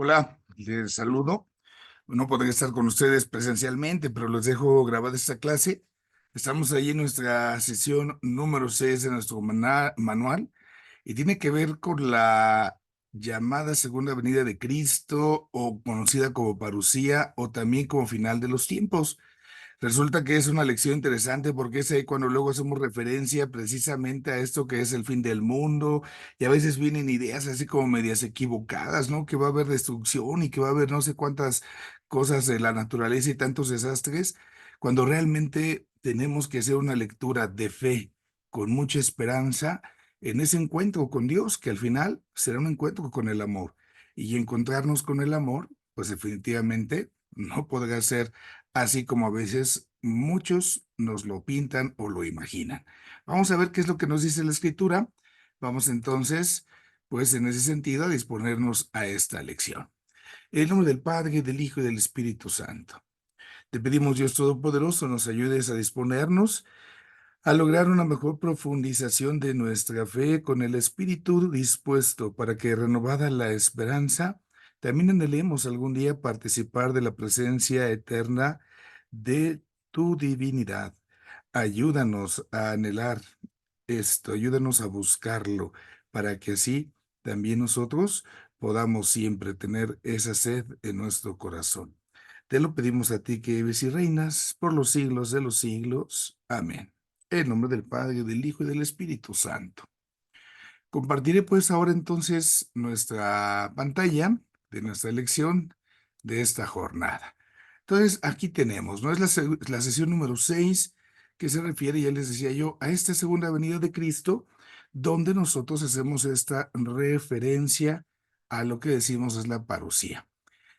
Hola, les saludo. No podré estar con ustedes presencialmente, pero les dejo grabada esta clase. Estamos ahí en nuestra sesión número 6 de nuestro manual y tiene que ver con la llamada Segunda Venida de Cristo o conocida como parucía o también como final de los tiempos. Resulta que es una lección interesante porque es ahí cuando luego hacemos referencia precisamente a esto que es el fin del mundo y a veces vienen ideas así como medias equivocadas, ¿no? Que va a haber destrucción y que va a haber no sé cuántas cosas de la naturaleza y tantos desastres, cuando realmente tenemos que hacer una lectura de fe con mucha esperanza en ese encuentro con Dios, que al final será un encuentro con el amor. Y encontrarnos con el amor, pues definitivamente no podrá ser así como a veces muchos nos lo pintan o lo imaginan. Vamos a ver qué es lo que nos dice la escritura. Vamos entonces, pues en ese sentido, a disponernos a esta lección. En el nombre del Padre, del Hijo y del Espíritu Santo. Te pedimos, Dios Todopoderoso, nos ayudes a disponernos a lograr una mejor profundización de nuestra fe con el espíritu dispuesto para que, renovada la esperanza, también anhelemos algún día participar de la presencia eterna de tu divinidad. Ayúdanos a anhelar esto, ayúdanos a buscarlo, para que así también nosotros podamos siempre tener esa sed en nuestro corazón. Te lo pedimos a ti que vives y reinas por los siglos de los siglos. Amén. En nombre del Padre, del Hijo y del Espíritu Santo. Compartiré pues ahora entonces nuestra pantalla de nuestra lección de esta jornada. Entonces aquí tenemos, ¿no? Es la sesión número 6 que se refiere, ya les decía yo, a esta segunda venida de Cristo, donde nosotros hacemos esta referencia a lo que decimos es la parucía.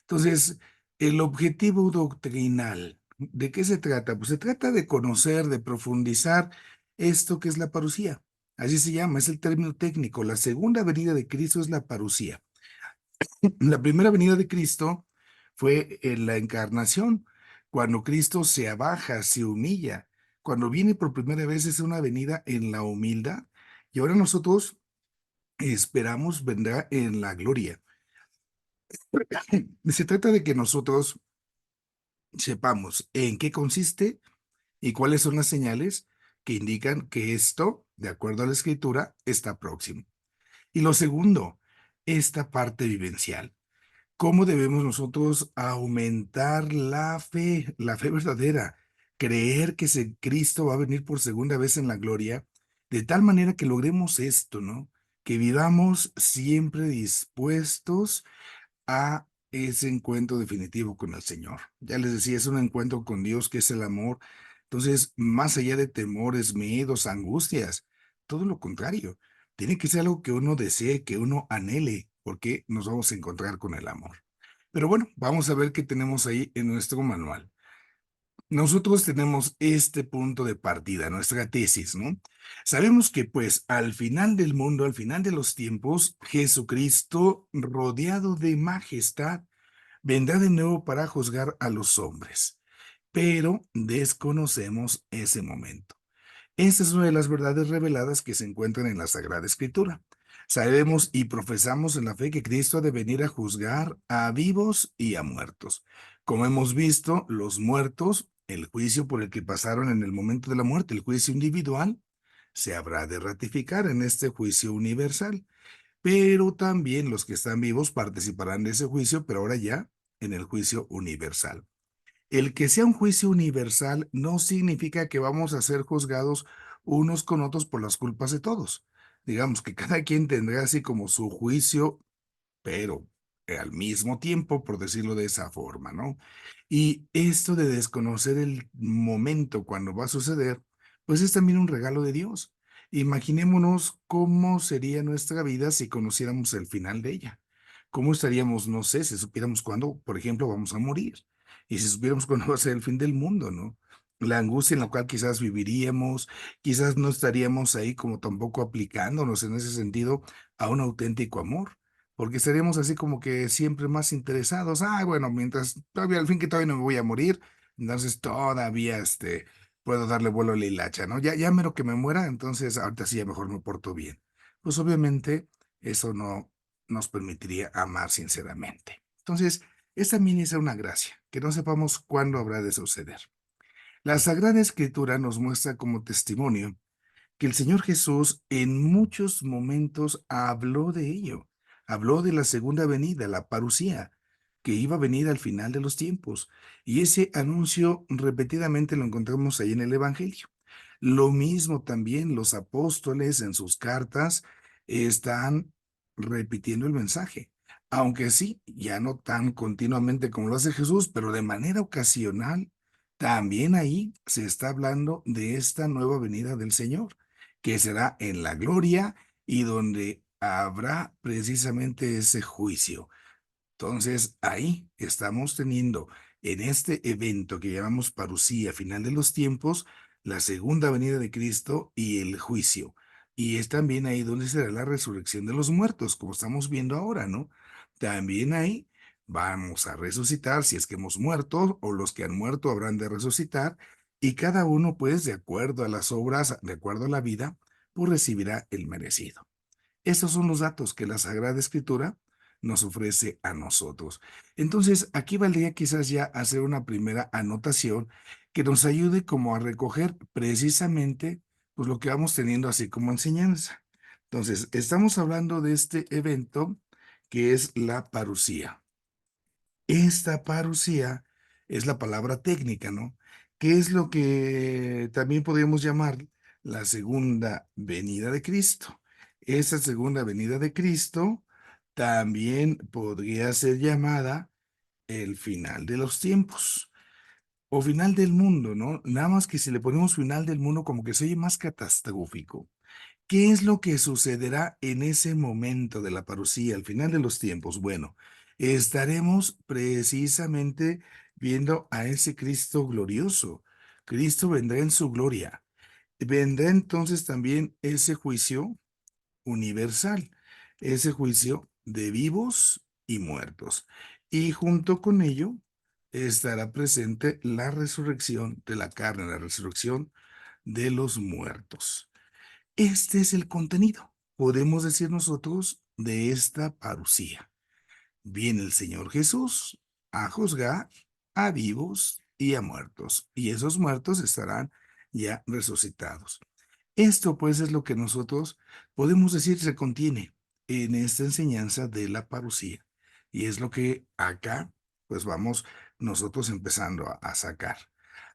Entonces, el objetivo doctrinal, ¿de qué se trata? Pues se trata de conocer, de profundizar esto que es la parucía. Así se llama, es el término técnico. La segunda venida de Cristo es la parucía. La primera venida de Cristo fue en la encarnación, cuando Cristo se abaja, se humilla. Cuando viene por primera vez es una venida en la humildad. Y ahora nosotros esperamos vendrá en la gloria. Se trata de que nosotros sepamos en qué consiste y cuáles son las señales que indican que esto, de acuerdo a la escritura, está próximo. Y lo segundo, esta parte vivencial. ¿Cómo debemos nosotros aumentar la fe verdadera? Creer que Cristo va a venir por segunda vez en la gloria, de tal manera que logremos esto, ¿no? Que vivamos siempre dispuestos a ese encuentro definitivo con el Señor. Ya les decía, es un encuentro con Dios que es el amor. Entonces, más allá de temores, miedos, angustias, todo lo contrario. Tiene que ser algo que uno desee, que uno anhele, porque nos vamos a encontrar con el amor. Pero bueno, vamos a ver qué tenemos ahí en nuestro manual. Nosotros tenemos este punto de partida, nuestra tesis, ¿no? Sabemos que pues al final del mundo, al final de los tiempos, Jesucristo, rodeado de majestad, vendrá de nuevo para juzgar a los hombres, pero desconocemos ese momento. Esta es una de las verdades reveladas que se encuentran en la Sagrada Escritura. Sabemos y profesamos en la fe que Cristo ha de venir a juzgar a vivos y a muertos. Como hemos visto, los muertos, el juicio por el que pasaron en el momento de la muerte, el juicio individual, se habrá de ratificar en este juicio universal. Pero también los que están vivos participarán de ese juicio, pero ahora ya en el juicio universal. El que sea un juicio universal no significa que vamos a ser juzgados unos con otros por las culpas de todos. Digamos que cada quien tendrá así como su juicio, pero al mismo tiempo, por decirlo de esa forma, ¿no? Y esto de desconocer el momento cuando va a suceder, pues es también un regalo de Dios. Imaginémonos cómo sería nuestra vida si conociéramos el final de ella. ¿Cómo estaríamos, no sé, si supiéramos cuándo, por ejemplo, vamos a morir? Y si supiéramos cuándo va a ser el fin del mundo, ¿no? La angustia en la cual quizás viviríamos, quizás no estaríamos ahí como tampoco aplicándonos en ese sentido a un auténtico amor, porque estaríamos así como que siempre más interesados. Ah, bueno, mientras todavía al fin que todavía no me voy a morir, entonces todavía puedo darle vuelo a la hilacha, ¿no? Ya mero que me muera, entonces ahorita sí ya mejor me porto bien. Pues obviamente eso no nos permitiría amar sinceramente. Entonces, esta también es una gracia, que no sepamos cuándo habrá de suceder. La Sagrada Escritura nos muestra como testimonio que el Señor Jesús en muchos momentos habló de ello. Habló de la segunda venida, la parusía, que iba a venir al final de los tiempos. Y ese anuncio repetidamente lo encontramos ahí en el Evangelio. Lo mismo también los apóstoles en sus cartas están repitiendo el mensaje. Aunque sí, ya no tan continuamente como lo hace Jesús, pero de manera ocasional, también ahí se está hablando de esta nueva venida del Señor, que será en la gloria y donde habrá precisamente ese juicio. Entonces, ahí estamos teniendo en este evento que llamamos Parusía, final de los tiempos, la segunda venida de Cristo y el juicio. Y es también ahí donde será la resurrección de los muertos, como estamos viendo ahora, ¿no? También ahí vamos a resucitar si es que hemos muerto o los que han muerto habrán de resucitar y cada uno, pues, de acuerdo a las obras, de acuerdo a la vida, pues recibirá el merecido. Estos son los datos que la Sagrada Escritura nos ofrece a nosotros. Entonces, aquí valdría quizás ya hacer una primera anotación que nos ayude como a recoger precisamente pues lo que vamos teniendo así como enseñanza. Entonces, estamos hablando de este evento que es la parusía. Esta parusía es la palabra técnica, ¿no? ¿Qué es lo que también podríamos llamar la segunda venida de Cristo? Esa segunda venida de Cristo también podría ser llamada el final de los tiempos o final del mundo, ¿no? Nada más que si le ponemos final del mundo como que se oye más catastrófico. ¿Qué es lo que sucederá en ese momento de la parucía, al final de los tiempos? Bueno, estaremos precisamente viendo a ese Cristo glorioso. Cristo vendrá en su gloria. Vendrá entonces también ese juicio universal, ese juicio de vivos y muertos. Y junto con ello estará presente la resurrección de la carne, la resurrección de los muertos. Este es el contenido, podemos decir nosotros, de esta parucía. Viene el Señor Jesús a juzgar a vivos y a muertos, y esos muertos estarán ya resucitados. Esto pues es lo que nosotros podemos decir se contiene en esta enseñanza de la parucía, y es lo que acá pues vamos nosotros empezando a sacar.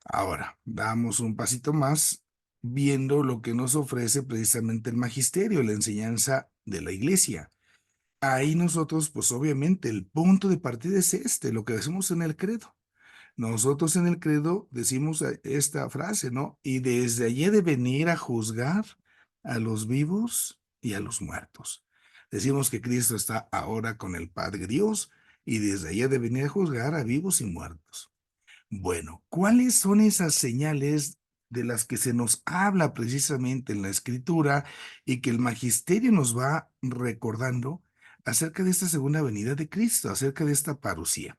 Ahora, damos un pasito más viendo lo que nos ofrece precisamente el magisterio, la enseñanza de la iglesia. Ahí nosotros, pues obviamente, el punto de partida es este, lo que decimos en el credo. Nosotros en el credo decimos esta frase, ¿no? Y desde allí de venir a juzgar a los vivos y a los muertos. Decimos que Cristo está ahora con el Padre Dios y desde allí de venir a juzgar a vivos y muertos. Bueno, ¿cuáles son esas señales de las que se nos habla precisamente en la Escritura y que el magisterio nos va recordando acerca de esta segunda venida de Cristo, acerca de esta parucía?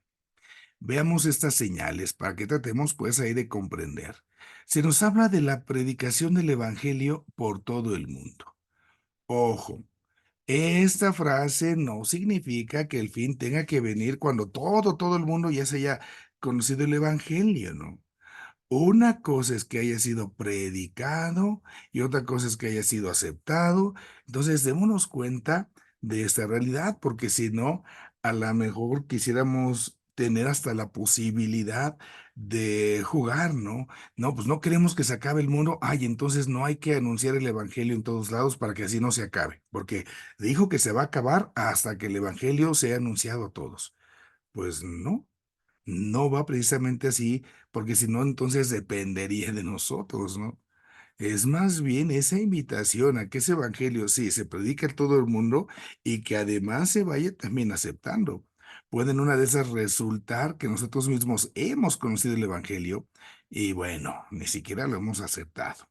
Veamos estas señales para que tratemos pues ahí de comprender. Se nos habla de la predicación del Evangelio por todo el mundo. Ojo, esta frase no significa que el fin tenga que venir cuando todo el mundo ya se haya conocido el Evangelio, ¿no? Una cosa es que haya sido predicado y otra cosa es que haya sido aceptado. Entonces, démonos cuenta de esta realidad, porque si no, a lo mejor quisiéramos tener hasta la posibilidad de jugar, ¿no? No, pues no queremos que se acabe el mundo. Ay, entonces no hay que anunciar el evangelio en todos lados para que así no se acabe, porque dijo que se va a acabar hasta que el evangelio sea anunciado a todos. Pues no. No va precisamente así, porque si no, entonces dependería de nosotros, ¿no? Es más bien esa invitación a que ese evangelio sí se predique a todo el mundo y que además se vaya también aceptando. Puede en una de esas resultar que nosotros mismos hemos conocido el evangelio y bueno, ni siquiera lo hemos aceptado.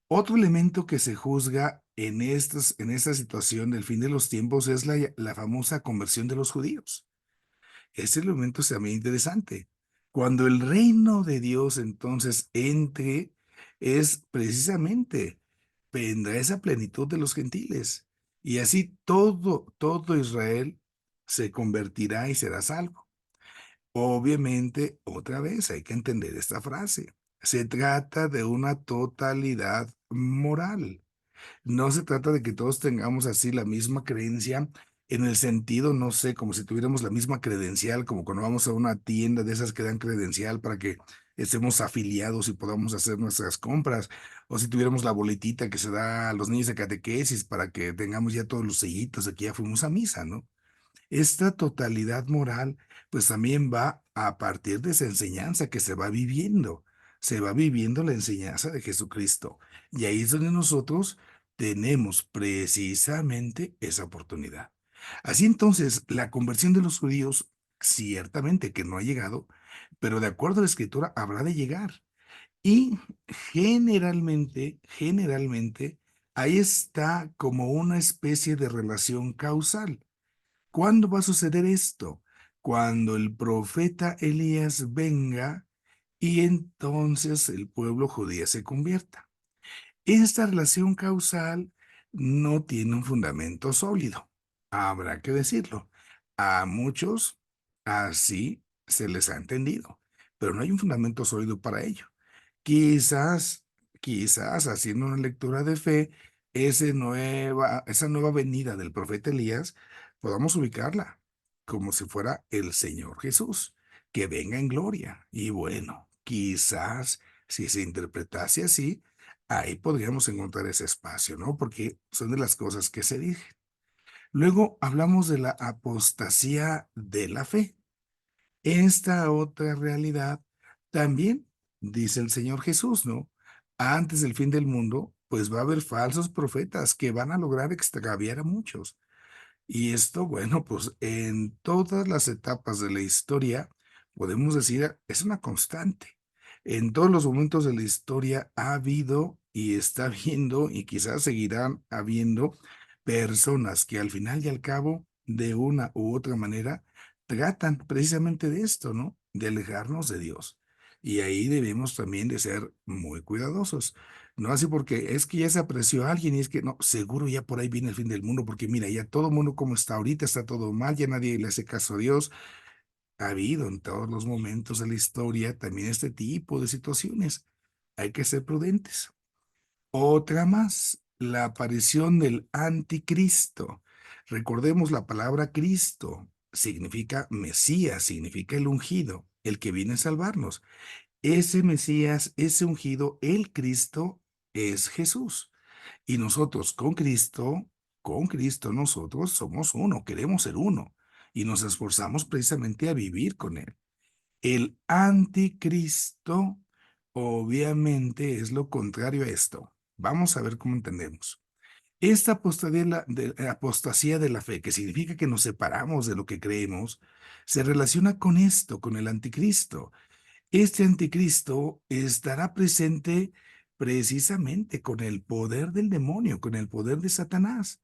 Otro elemento que se juzga en esta situación del fin de los tiempos es la famosa conversión de los judíos. Ese elemento es también interesante. Cuando el reino de Dios entonces entre, es precisamente, vendrá esa plenitud de los gentiles. Y así todo Israel se convertirá y será salvo. Obviamente, otra vez hay que entender esta frase. Se trata de una totalidad moral. No se trata de que todos tengamos así la misma creencia en el sentido, no sé, como si tuviéramos la misma credencial, como cuando vamos a una tienda de esas que dan credencial para que estemos afiliados y podamos hacer nuestras compras, o si tuviéramos la boletita que se da a los niños de catequesis para que tengamos ya todos los sellitos de que ya fuimos a misa, ¿no? Esta totalidad moral, pues también va a partir de esa enseñanza que se va viviendo la enseñanza de Jesucristo. Y ahí es donde nosotros tenemos precisamente esa oportunidad. Así entonces, la conversión de los judíos, ciertamente que no ha llegado, pero de acuerdo a la escritura, habrá de llegar. Y generalmente, ahí está como una especie de relación causal. ¿Cuándo va a suceder esto? Cuando el profeta Elías venga y entonces el pueblo judío se convierta. Esta relación causal no tiene un fundamento sólido, habrá que decirlo. A muchos así se les ha entendido, pero no hay un fundamento sólido para ello. Quizás, quizás haciendo una lectura de fe, esa nueva venida del profeta Elías, podamos ubicarla como si fuera el Señor Jesús, que venga en gloria. Y bueno, quizás si se interpretase así, ahí podríamos encontrar ese espacio, ¿no? Porque son de las cosas que se dije. Luego hablamos de la apostasía de la fe. Esta otra realidad también, dice el Señor Jesús, ¿no? Antes del fin del mundo, pues va a haber falsos profetas que van a lograr extraviar a muchos. Y esto, bueno, pues en todas las etapas de la historia, podemos decir, es una constante. En todos los momentos de la historia ha habido y está habiendo y quizás seguirán habiendo personas que al final y al cabo, de una u otra manera, tratan precisamente de esto, ¿no? De alejarnos de Dios. Y ahí debemos también de ser muy cuidadosos. No así porque es que ya se apreció a alguien y es que no, seguro ya por ahí viene el fin del mundo, porque mira, ya todo el mundo como está ahorita, está todo mal, ya nadie le hace caso a Dios. Ha habido en todos los momentos de la historia también este tipo de situaciones. Hay que ser prudentes. Otra más, la aparición del anticristo. Recordemos la palabra Cristo, significa Mesías, significa el ungido, el que viene a salvarnos. Ese Mesías, ese ungido, el Cristo, es Jesús. Y nosotros con Cristo nosotros somos uno, queremos ser uno. Y nos esforzamos precisamente a vivir con Él. El anticristo, obviamente, es lo contrario a esto. Vamos a ver cómo entendemos. Esta apostasía de la fe, que significa que nos separamos de lo que creemos, se relaciona con esto, con el anticristo. Este anticristo estará presente precisamente con el poder del demonio, con el poder de Satanás.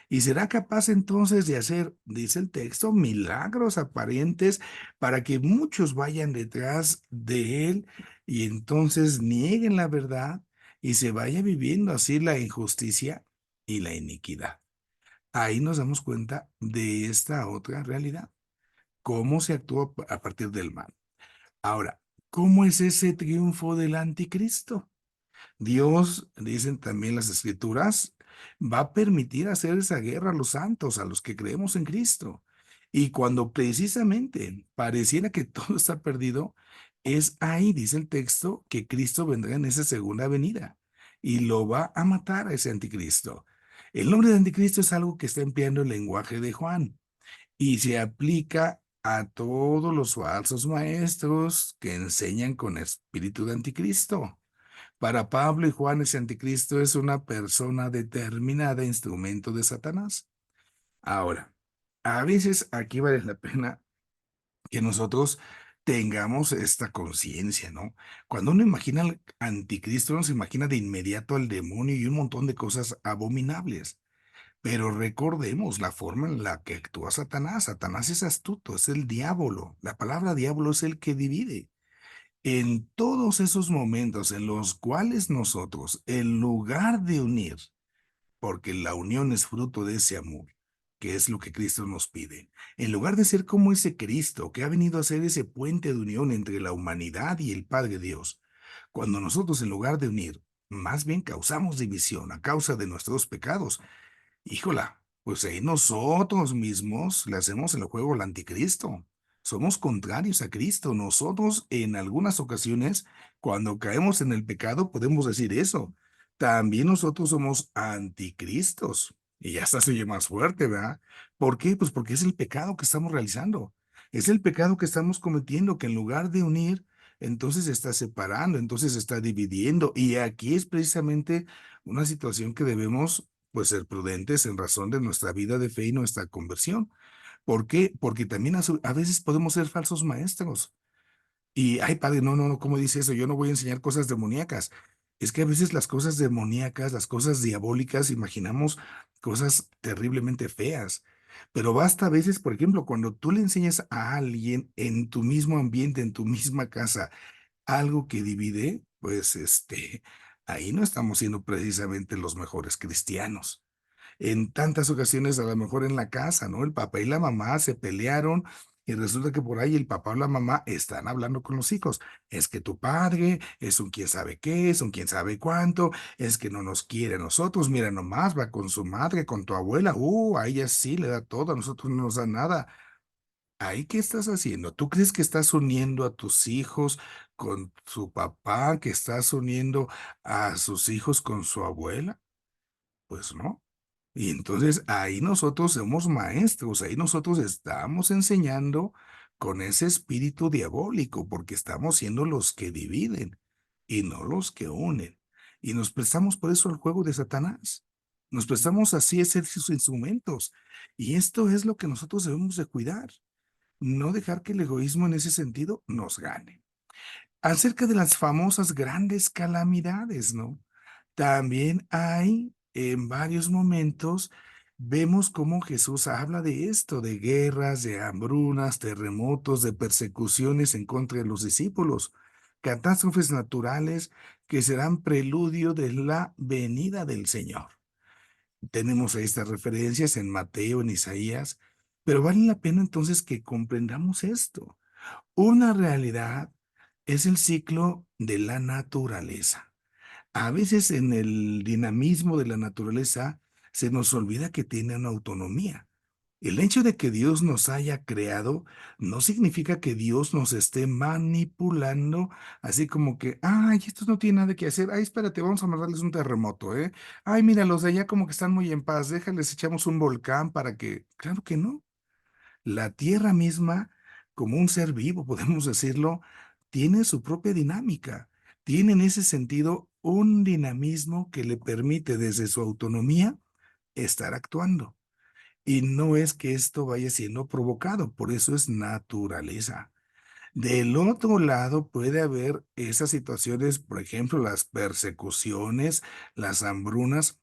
Y será capaz entonces de hacer, dice el texto, milagros aparentes para que muchos vayan detrás de él y entonces nieguen la verdad y se vaya viviendo así la injusticia y la iniquidad. Ahí nos damos cuenta de esta otra realidad, cómo se actúa a partir del mal. Ahora, ¿cómo es ese triunfo del anticristo? Dios, dicen también las escrituras, va a permitir hacer esa guerra a los santos, a los que creemos en Cristo. Y cuando precisamente pareciera que todo está perdido, es ahí, dice el texto, que Cristo vendrá en esa segunda venida y lo va a matar a ese anticristo. El nombre de anticristo es algo que está empleando el lenguaje de Juan y se aplica a todos los falsos maestros que enseñan con espíritu de anticristo. Para Pablo y Juan, ese anticristo es una persona determinada, instrumento de Satanás. Ahora, a veces aquí vale la pena que nosotros tengamos esta conciencia, ¿no? Cuando uno imagina al anticristo, uno se imagina de inmediato al demonio y un montón de cosas abominables. Pero recordemos la forma en la que actúa Satanás. Satanás es astuto, es el diablo. La palabra diablo es el que divide. En todos esos momentos en los cuales nosotros, en lugar de unir, porque la unión es fruto de ese amor, que es lo que Cristo nos pide. En lugar de ser como ese Cristo que ha venido a ser ese puente de unión entre la humanidad y el Padre Dios, cuando nosotros en lugar de unir, más bien causamos división a causa de nuestros pecados, híjola, pues ahí nosotros mismos le hacemos el juego al anticristo. Somos contrarios a Cristo. Nosotros en algunas ocasiones, cuando caemos en el pecado, podemos decir eso. También nosotros somos anticristos. Y ya hasta se oye más fuerte, ¿verdad? ¿Por qué? Pues porque es el pecado que estamos realizando. Es el pecado que estamos cometiendo, que en lugar de unir, entonces está separando, entonces está dividiendo. Y aquí es precisamente una situación que debemos pues ser prudentes en razón de nuestra vida de fe y nuestra conversión. ¿Por qué? Porque también a veces podemos ser falsos maestros. Y, ay, padre, no, no, no, ¿cómo dice eso? Yo no voy a enseñar cosas demoníacas. Es que a veces las cosas demoníacas, las cosas diabólicas, imaginamos cosas terriblemente feas. Pero basta a veces, por ejemplo, cuando tú le enseñas a alguien en tu mismo ambiente, en tu misma casa, algo que divide, pues ahí no estamos siendo precisamente los mejores cristianos. En tantas ocasiones, a lo mejor en la casa, ¿no? El papá y la mamá se pelearon y resulta que por ahí el papá o la mamá están hablando con los hijos. Es que tu padre es un quién sabe qué, es un quién sabe cuánto, es que no nos quiere a nosotros, mira nomás, va con su madre, con tu abuela, a ella sí le da todo, a nosotros no nos da nada. ¿Ahí qué estás haciendo? ¿Tú crees que estás uniendo a tus hijos con su papá, que estás uniendo a sus hijos con su abuela? Pues no. Y entonces ahí nosotros somos maestros, ahí nosotros estamos enseñando con ese espíritu diabólico, porque estamos siendo los que dividen y no los que unen. Y nos prestamos por eso al juego de Satanás. Nos prestamos así a ser sus instrumentos. Y esto es lo que nosotros debemos de cuidar, no dejar que el egoísmo en ese sentido nos gane. Acerca de las famosas grandes calamidades, ¿no? También hay en varios momentos, vemos cómo Jesús habla de esto, de guerras, de hambrunas, terremotos, de persecuciones en contra de los discípulos, catástrofes naturales que serán preludio de la venida del Señor. Tenemos ahí estas referencias en Mateo, en Isaías, pero vale la pena entonces que comprendamos esto. Una realidad es el ciclo de la naturaleza. A veces en el dinamismo de la naturaleza se nos olvida que tiene una autonomía. El hecho de que Dios nos haya creado no significa que Dios nos esté manipulando, así como que, ay, estos no tienen nada que hacer, ay, espérate, vamos a mandarles un terremoto, ¿eh? Ay, mira, los de allá como que están muy en paz, déjales, echamos un volcán para que, claro que no. La Tierra misma, como un ser vivo, podemos decirlo, tiene su propia dinámica. Tiene en ese sentido un dinamismo que le permite desde su autonomía estar actuando. Y no es que esto vaya siendo provocado, por eso es naturaleza. Del otro lado puede haber esas situaciones, por ejemplo, las persecuciones, las hambrunas,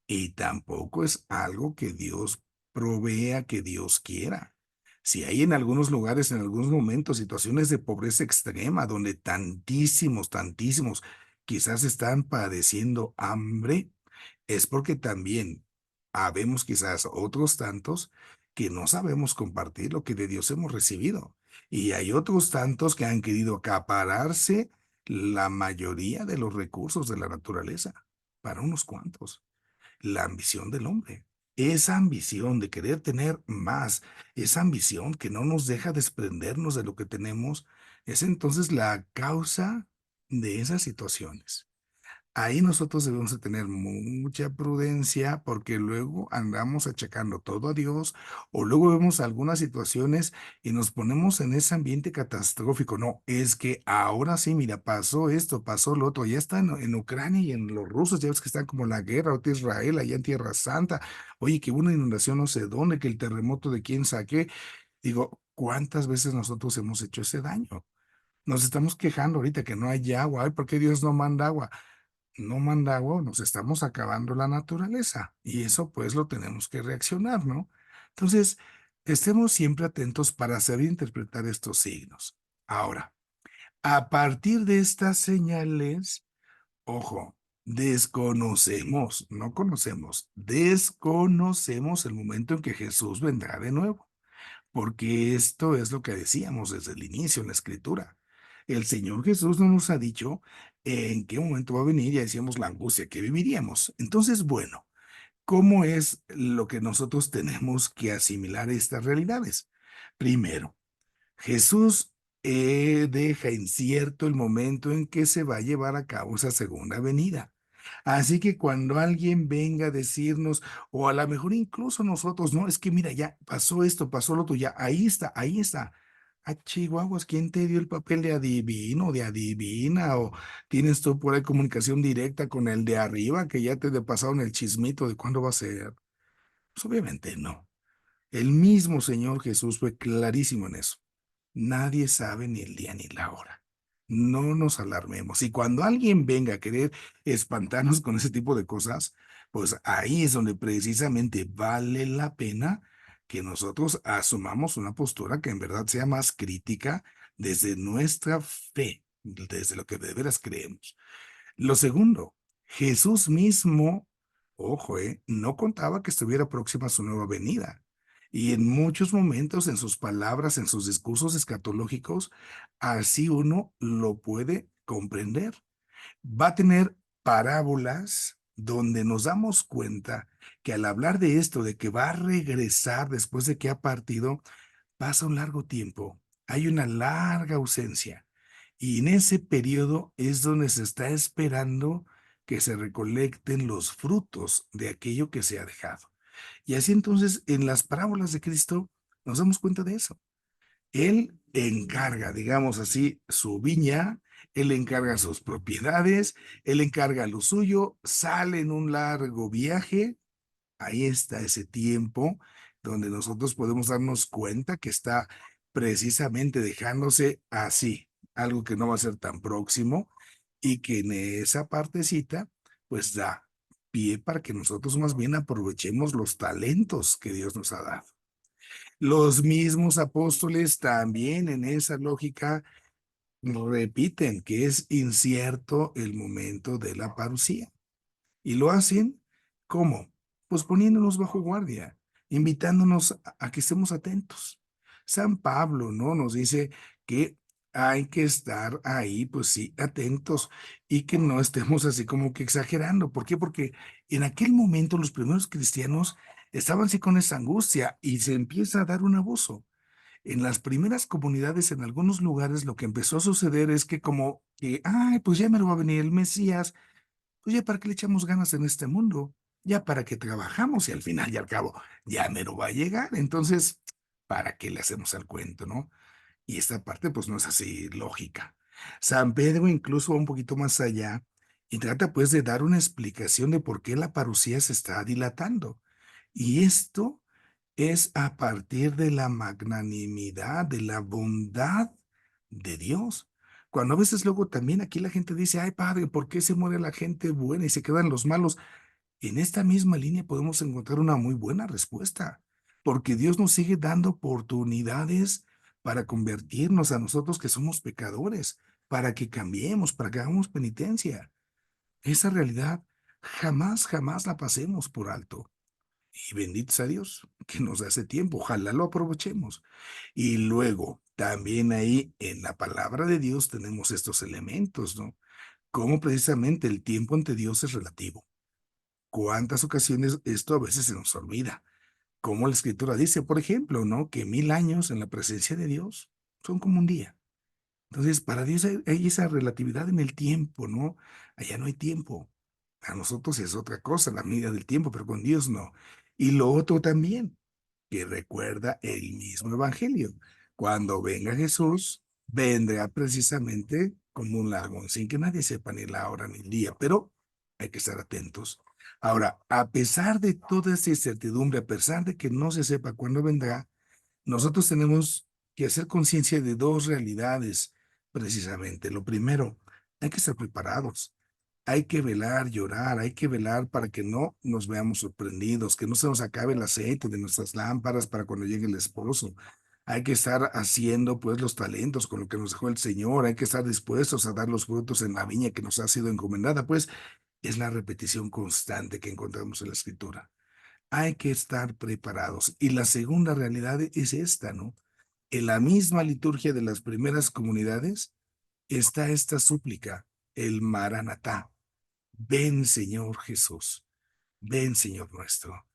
y tampoco es algo que Dios provea, que Dios quiera. Si hay en algunos lugares, en algunos momentos, situaciones de pobreza extrema, donde tantísimos, quizás están padeciendo hambre, es porque también habemos quizás otros tantos que no sabemos compartir lo que de Dios hemos recibido. Y hay otros tantos que han querido acapararse la mayoría de los recursos de la naturaleza para unos cuantos. La ambición del hombre. Esa ambición de querer tener más, esa ambición que no nos deja desprendernos de lo que tenemos, es entonces la causa de esas situaciones. Ahí nosotros debemos de tener mucha prudencia porque luego andamos achacando todo a Dios o luego vemos algunas situaciones y nos ponemos en ese ambiente catastrófico. No, es que ahora sí, mira, pasó esto, pasó lo otro, ya está en Ucrania y en los rusos, ya ves que están como la guerra, ahorita Israel, allá en Tierra Santa. Oye, que hubo una inundación no sé dónde, que el terremoto de quién saqué. Digo, ¿cuántas veces nosotros hemos hecho ese daño? Nos estamos quejando ahorita que no hay agua. Ay, ¿por qué Dios no manda agua? No manda agua, nos estamos acabando la naturaleza y eso pues lo tenemos que reaccionar, ¿no? Entonces, estemos siempre atentos para saber interpretar estos signos. Ahora, a partir de estas señales, ojo, Desconocemos, no conocemos, desconocemos el momento en que Jesús vendrá de nuevo, porque esto es lo que decíamos desde el inicio en la Escritura. El Señor Jesús no nos ha dicho en qué momento va a venir, ya decíamos la angustia que viviríamos. Entonces, bueno, ¿cómo es lo que nosotros tenemos que asimilar estas realidades? Primero, Jesús deja incierto el momento en que se va a llevar a cabo esa segunda venida. Así que cuando alguien venga a decirnos, o a lo mejor incluso nosotros, no, es que mira, ya pasó esto, pasó lo otro, ya, ahí está, ahí está. Ah, chihuahuas, ¿quién te dio el papel de adivino, de adivina? ¿O tienes tú por ahí comunicación directa con el de arriba que ya te pasaron el chismito de cuándo va a ser? Pues obviamente no. El mismo Señor Jesús fue clarísimo en eso. Nadie sabe ni el día ni la hora. No nos alarmemos. Y cuando alguien venga a querer espantarnos con ese tipo de cosas, pues ahí es donde precisamente vale la pena que nosotros asumamos una postura que en verdad sea más crítica desde nuestra fe, desde lo que de veras creemos. Lo segundo, Jesús mismo, ojo, no contaba que estuviera próxima su nueva venida. Y en muchos momentos, en sus palabras, en sus discursos escatológicos, así uno lo puede comprender. Va a tener parábolas donde nos damos cuenta que al hablar de esto, de que va a regresar después de que ha partido, pasa un largo tiempo, hay una larga ausencia y en ese periodo es donde se está esperando que se recolecten los frutos de aquello que se ha dejado. Y así entonces en las parábolas de Cristo nos damos cuenta de eso. Él encarga, digamos así, su viña, él encarga sus propiedades, él encarga lo suyo, sale en un largo viaje. Ahí está ese tiempo donde nosotros podemos darnos cuenta que está precisamente dejándose así, algo que no va a ser tan próximo y que en esa partecita pues da pie para que nosotros más bien aprovechemos los talentos que Dios nos ha dado. Los mismos apóstoles también en esa lógica repiten que es incierto el momento de la parucía. Y lo hacen, ¿cómo? Pues poniéndonos bajo guardia, invitándonos a que estemos atentos. San Pablo, ¿no? Nos dice que hay que estar ahí, pues sí, atentos y que no estemos así como que exagerando. ¿Por qué? Porque en aquel momento los primeros cristianos estaban así con esa angustia y se empieza a dar un abuso. En las primeras comunidades, en algunos lugares, lo que empezó a suceder es que como que, ay, pues ya me lo va a venir el Mesías, pues ya para qué le echamos ganas en este mundo, ya para qué trabajamos y al final y al cabo ya me lo va a llegar. Entonces, ¿para qué le hacemos al cuento, no? Y esta parte pues no es así lógica. San Pedro incluso va un poquito más allá y trata pues de dar una explicación de por qué la parucía se está dilatando. Y esto es a partir de la magnanimidad, de la bondad de Dios. Cuando a veces luego también aquí la gente dice, ay padre, ¿por qué se muere la gente buena y se quedan los malos? En esta misma línea podemos encontrar una muy buena respuesta, porque Dios nos sigue dando oportunidades para convertirnos a nosotros que somos pecadores, para que cambiemos, para que hagamos penitencia. Esa realidad jamás, jamás la pasemos por alto. Y bendito sea Dios que nos da ese tiempo. Ojalá lo aprovechemos. Y luego, también ahí en la palabra de Dios tenemos estos elementos, ¿no? Cómo precisamente el tiempo ante Dios es relativo. ¿Cuántas ocasiones esto a veces se nos olvida? Como la escritura dice, por ejemplo, ¿no? Que 1000 años en la presencia de Dios son como un día. Entonces, para Dios hay esa relatividad en el tiempo, ¿no? Allá no hay tiempo. A nosotros es otra cosa, la medida del tiempo, pero con Dios no. Y lo otro también, que recuerda el mismo evangelio. Cuando venga Jesús, vendrá precisamente como un ladrón, sin que nadie sepa ni la hora ni el día, pero hay que estar atentos. Ahora, a pesar de toda esta incertidumbre, a pesar de que no se sepa cuándo vendrá, nosotros tenemos que hacer conciencia de dos realidades, precisamente. Lo primero, hay que estar preparados. Hay que velar, llorar, hay que velar para que no nos veamos sorprendidos, que no se nos acabe el aceite de nuestras lámparas para cuando llegue el esposo. Hay que estar haciendo pues los talentos con lo que nos dejó el Señor, hay que estar dispuestos a dar los frutos en la viña que nos ha sido encomendada. Pues es la repetición constante que encontramos en la Escritura. Hay que estar preparados. Y la segunda realidad es esta, ¿no? En la misma liturgia de las primeras comunidades está esta súplica, el Maranatá. Ven, Señor Jesús. Ven, Señor nuestro.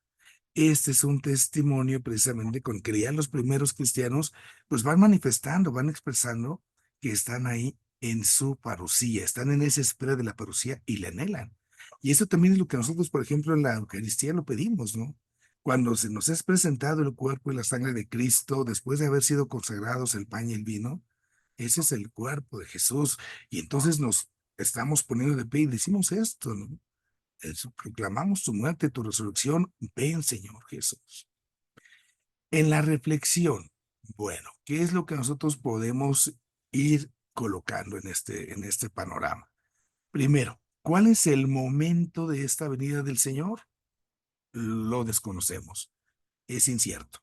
Este es un testimonio precisamente con que ya los primeros cristianos pues van manifestando, van expresando que están ahí en su parucía, están en esa espera de la parucía y la anhelan. Y eso también es lo que nosotros, por ejemplo, en la Eucaristía lo pedimos, ¿no? Cuando se nos es presentado el cuerpo y la sangre de Cristo, después de haber sido consagrados el pan y el vino, ese es el cuerpo de Jesús. Y entonces nos estamos poniendo de pie y decimos esto, ¿no? Proclamamos tu muerte, tu resurrección. Ven, Señor Jesús. En la reflexión, bueno, ¿qué es lo que nosotros podemos ir colocando en este panorama? Primero, ¿cuál es el momento de esta venida del Señor? Lo desconocemos, es incierto.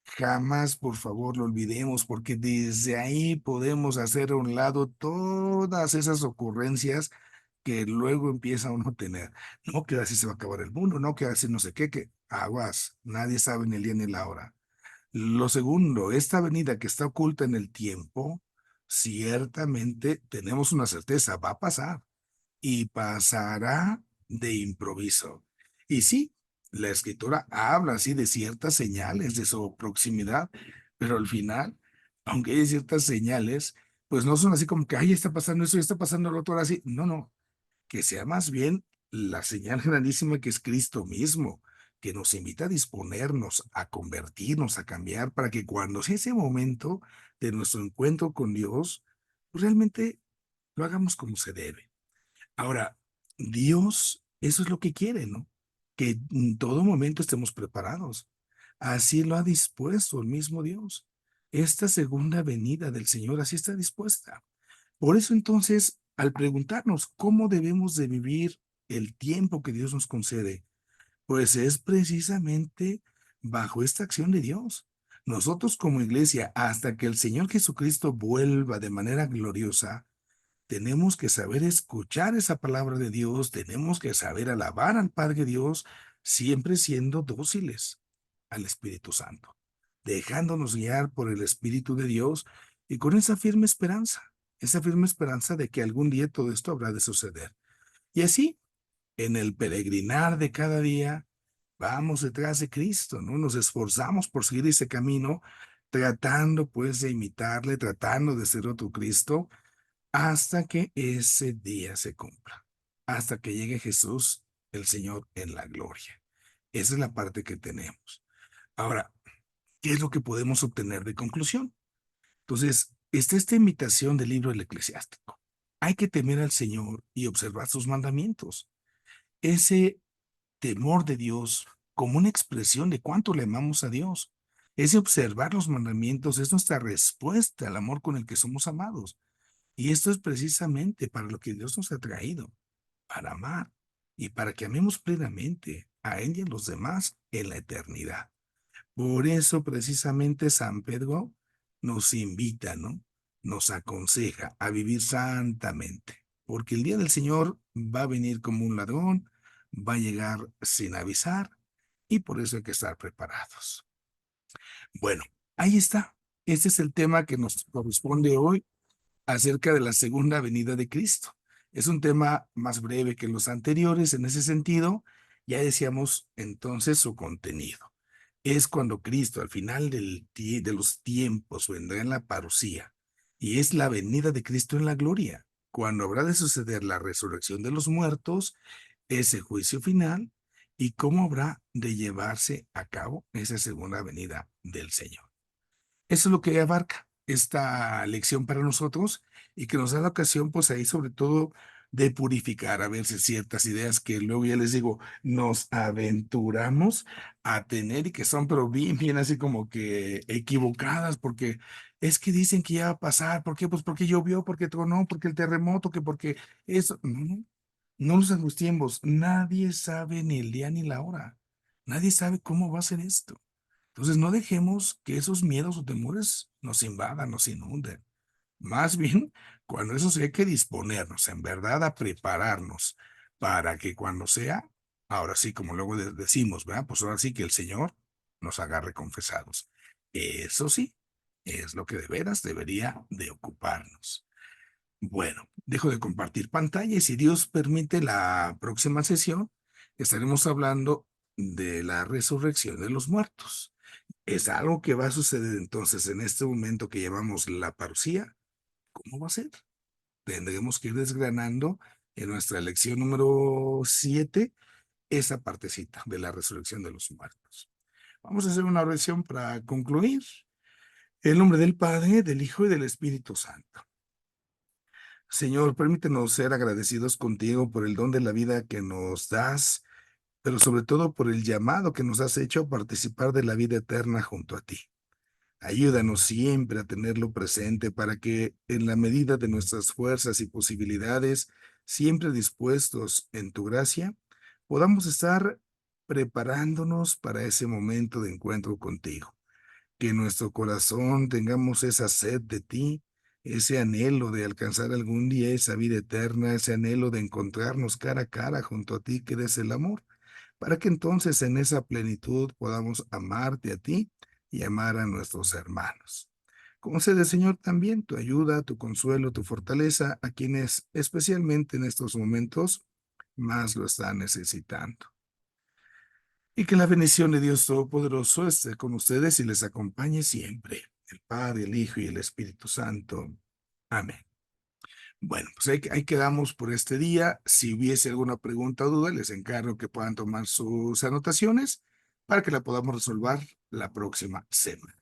Jamás, por favor, lo olvidemos, porque desde ahí podemos hacer a un lado todas esas ocurrencias que luego empieza uno a tener. No, que así se va a acabar el mundo, no, que así no sé qué, que aguas, nadie sabe ni el día ni la hora. Lo segundo, esta venida que está oculta en el tiempo, ciertamente tenemos una certeza, va a pasar y pasará de improviso. Y sí, la escritura habla así de ciertas señales de su proximidad, pero al final, aunque hay ciertas señales, pues no son así como que, ay, está pasando eso y está pasando lo otro, ahora sí. No, no, que sea más bien la señal grandísima que es Cristo mismo, que nos invita a disponernos, a convertirnos, a cambiar, para que cuando sea ese momento de nuestro encuentro con Dios, pues realmente lo hagamos como se debe. Ahora, Dios, eso es lo que quiere, ¿no? Que en todo momento estemos preparados. Así lo ha dispuesto el mismo Dios. Esta segunda venida del Señor así está dispuesta. Por eso entonces, al preguntarnos cómo debemos de vivir el tiempo que Dios nos concede, pues es precisamente bajo esta acción de Dios. Nosotros como iglesia, hasta que el Señor Jesucristo vuelva de manera gloriosa, tenemos que saber escuchar esa palabra de Dios, tenemos que saber alabar al Padre Dios, siempre siendo dóciles al Espíritu Santo, dejándonos guiar por el Espíritu de Dios y con esa firme esperanza de que algún día todo esto habrá de suceder. Y así, en el peregrinar de cada día, vamos detrás de Cristo, ¿no? Nos esforzamos por seguir ese camino, tratando pues de imitarle, tratando de ser otro Cristo hasta que ese día se cumpla, hasta que llegue Jesús, el Señor, en la gloria. Esa es la parte que tenemos. Ahora, ¿qué es lo que podemos obtener de conclusión? Entonces, está esta invitación del libro del Eclesiástico. Hay que temer al Señor y observar sus mandamientos. Ese temor de Dios como una expresión de cuánto le amamos a Dios. Ese observar los mandamientos es nuestra respuesta al amor con el que somos amados. Y esto es precisamente para lo que Dios nos ha traído, para amar y para que amemos plenamente a Él y a los demás en la eternidad. Por eso precisamente San Pedro nos invita, ¿no? Nos aconseja a vivir santamente, porque el día del Señor va a venir como un ladrón, va a llegar sin avisar y por eso hay que estar preparados. Bueno, ahí está. Este es el tema que nos corresponde hoy acerca de la segunda venida de Cristo. Es un tema más breve que los anteriores en ese sentido. Ya decíamos entonces su contenido. Es cuando Cristo al final de los tiempos vendrá en la parucía y es la venida de Cristo en la gloria, cuando habrá de suceder la resurrección de los muertos, ese juicio final y cómo habrá de llevarse a cabo esa segunda venida del Señor. Eso es lo que abarca esta lección para nosotros y que nos da la ocasión, pues ahí sobre todo de purificar a veces ciertas ideas que luego ya les digo, nos aventuramos a tener y que son pero bien, bien así como que equivocadas porque es que dicen que ya va a pasar, ¿por qué? Pues porque llovió, porque tronó, porque el terremoto, que porque eso, no, no, no nos angustiemos, nadie sabe ni el día ni la hora, nadie sabe cómo va a ser esto. Entonces, no dejemos que esos miedos o temores nos invadan, nos inunden. Más bien, cuando eso sí hay que disponernos, en verdad, a prepararnos para que cuando sea, ahora sí, como luego decimos, ¿verdad? Pues ahora sí que el Señor nos agarre confesados. Eso sí, es lo que de veras debería de ocuparnos. Bueno, dejo de compartir pantalla y si Dios permite la próxima sesión, estaremos hablando de la resurrección de los muertos. Es algo que va a suceder entonces en este momento que llamamos la parucía. ¿Cómo va a ser? Tendremos que ir desgranando en nuestra lección número 7 esa partecita de la resurrección de los muertos. Vamos a hacer una oración para concluir. En nombre del Padre, del Hijo y del Espíritu Santo. Señor, permítenos ser agradecidos contigo por el don de la vida que nos das, pero sobre todo por el llamado que nos has hecho a participar de la vida eterna junto a ti. Ayúdanos siempre a tenerlo presente para que, en la medida de nuestras fuerzas y posibilidades, siempre dispuestos en tu gracia, podamos estar preparándonos para ese momento de encuentro contigo. Que en nuestro corazón tengamos esa sed de ti, ese anhelo de alcanzar algún día esa vida eterna, ese anhelo de encontrarnos cara a cara junto a ti, que eres el amor, para que entonces en esa plenitud podamos amarte a ti y amar a nuestros hermanos. Concede, Señor, también tu ayuda, tu consuelo, tu fortaleza a quienes, especialmente en estos momentos, más lo están necesitando. Y que la bendición de Dios Todopoderoso esté con ustedes y les acompañe siempre, el Padre, el Hijo y el Espíritu Santo. Amén. Bueno, pues ahí quedamos por este día. Si hubiese alguna pregunta o duda, les encargo que puedan tomar sus anotaciones para que la podamos resolver la próxima semana.